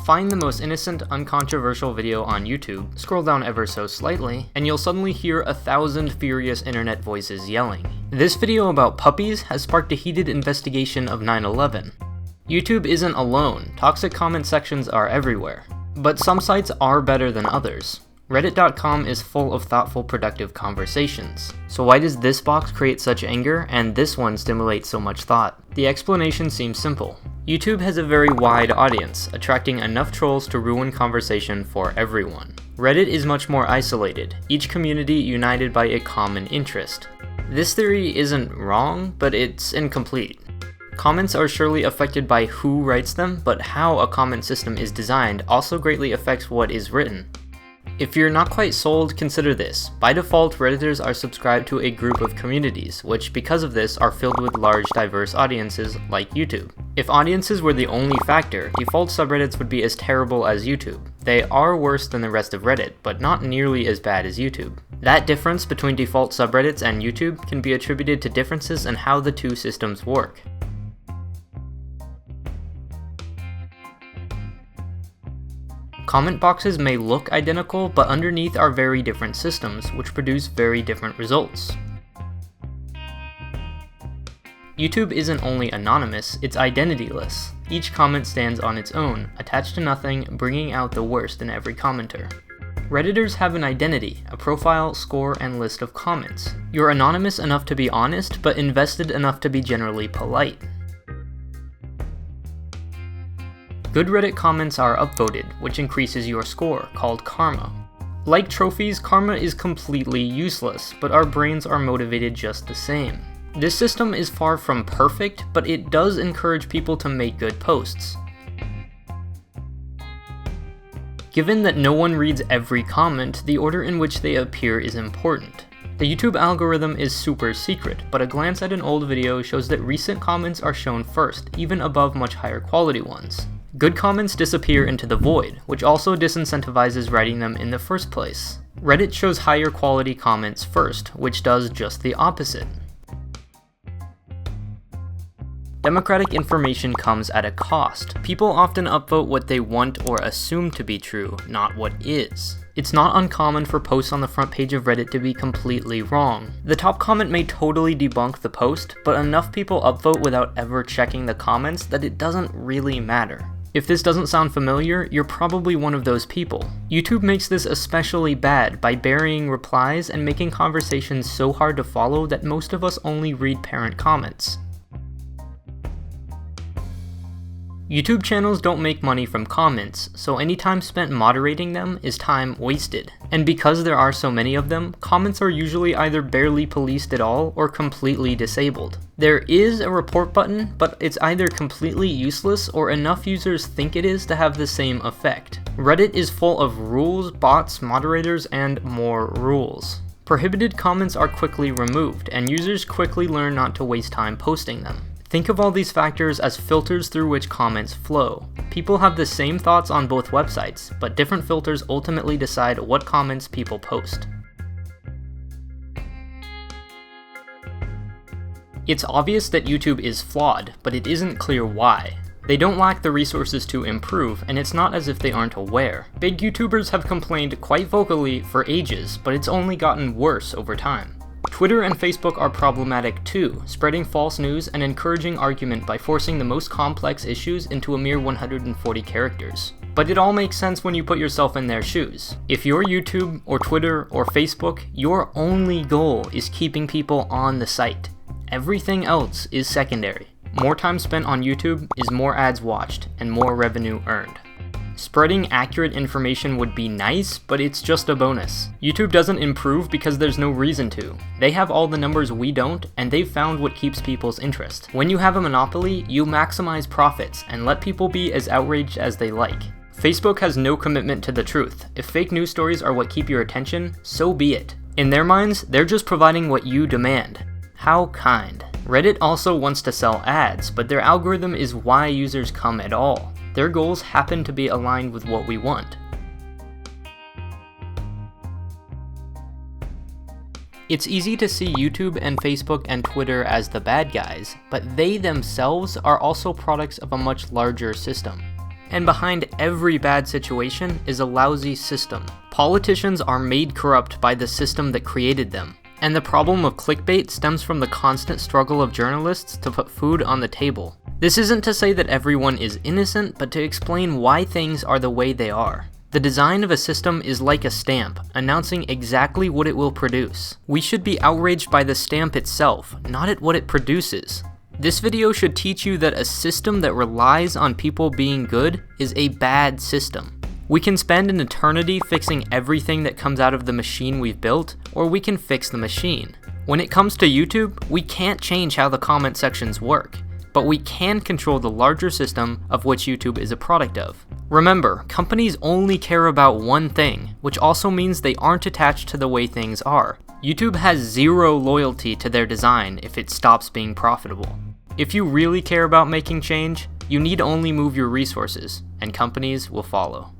Find the most innocent, uncontroversial video on YouTube, scroll down ever so slightly, and you'll suddenly hear 1,000 furious internet voices yelling. This video about puppies has sparked a heated investigation of 9/11. YouTube isn't alone, toxic comment sections are everywhere. But some sites are better than others. Reddit.com is full of thoughtful, productive conversations. So why does this box create such anger and this one stimulate so much thought? The explanation seems simple. YouTube has a very wide audience, attracting enough trolls to ruin conversation for everyone. Reddit is much more isolated, each community united by a common interest. This theory isn't wrong, but it's incomplete. Comments are surely affected by who writes them, but how a comment system is designed also greatly affects what is written. If you're not quite sold, consider this. By default, Redditors are subscribed to a group of communities, which because of this are filled with large, diverse audiences like YouTube. If audiences were the only factor, default subreddits would be as terrible as YouTube. They are worse than the rest of Reddit, but not nearly as bad as YouTube. That difference between default subreddits and YouTube can be attributed to differences in how the two systems work. Comment boxes may look identical, but underneath are very different systems, which produce very different results. YouTube isn't only anonymous, it's identityless. Each comment stands on its own, attached to nothing, bringing out the worst in every commenter. Redditors have an identity, a profile, score, and list of comments. You're anonymous enough to be honest, but invested enough to be generally polite. Good Reddit comments are upvoted, which increases your score, called karma. Like trophies, karma is completely useless, but our brains are motivated just the same. This system is far from perfect, but it does encourage people to make good posts. Given that no one reads every comment, the order in which they appear is important. The YouTube algorithm is super secret, but a glance at an old video shows that recent comments are shown first, even above much higher quality ones. Good comments disappear into the void, which also disincentivizes writing them in the first place. Reddit shows higher quality comments first, which does just the opposite. Democratic information comes at a cost. People often upvote what they want or assume to be true, not what is. It's not uncommon for posts on the front page of Reddit to be completely wrong. The top comment may totally debunk the post, but enough people upvote without ever checking the comments that it doesn't really matter. If this doesn't sound familiar, you're probably one of those people. YouTube makes this especially bad by burying replies and making conversations so hard to follow that most of us only read parent comments. YouTube channels don't make money from comments, so any time spent moderating them is time wasted. And because there are so many of them, comments are usually either barely policed at all or completely disabled. There is a report button, but it's either completely useless or enough users think it is to have the same effect. Reddit is full of rules, bots, moderators, and more rules. Prohibited comments are quickly removed, and users quickly learn not to waste time posting them. Think of all these factors as filters through which comments flow. People have the same thoughts on both websites, but different filters ultimately decide what comments people post. It's obvious that YouTube is flawed, but it isn't clear why. They don't lack the resources to improve, and it's not as if they aren't aware. Big YouTubers have complained quite vocally for ages, but it's only gotten worse over time. Twitter and Facebook are problematic too, spreading false news and encouraging argument by forcing the most complex issues into a mere 140 characters. But it all makes sense when you put yourself in their shoes. If you're YouTube, or Twitter, or Facebook, your only goal is keeping people on the site. Everything else is secondary. More time spent on YouTube is more ads watched, and more revenue earned. Spreading accurate information would be nice, but it's just a bonus. YouTube doesn't improve because there's no reason to. They have all the numbers we don't, and they've found what keeps people's interest. When you have a monopoly, you maximize profits and let people be as outraged as they like. Facebook has no commitment to the truth. If fake news stories are what keep your attention, so be it. In their minds, they're just providing what you demand. How kind. Reddit also wants to sell ads, but their algorithm is why users come at all. Their goals happen to be aligned with what we want. It's easy to see YouTube and Facebook and Twitter as the bad guys, but they themselves are also products of a much larger system. And behind every bad situation is a lousy system. Politicians are made corrupt by the system that created them. And the problem of clickbait stems from the constant struggle of journalists to put food on the table. This isn't to say that everyone is innocent, but to explain why things are the way they are. The design of a system is like a stamp, announcing exactly what it will produce. We should be outraged by the stamp itself, not at what it produces. This video should teach you that a system that relies on people being good is a bad system. We can spend an eternity fixing everything that comes out of the machine we've built, or we can fix the machine. When it comes to YouTube, we can't change how the comment sections work, but we can control the larger system of which YouTube is a product of. Remember, companies only care about one thing, which also means they aren't attached to the way things are. YouTube has zero loyalty to their design if it stops being profitable. If you really care about making change, you need only move your resources, and companies will follow.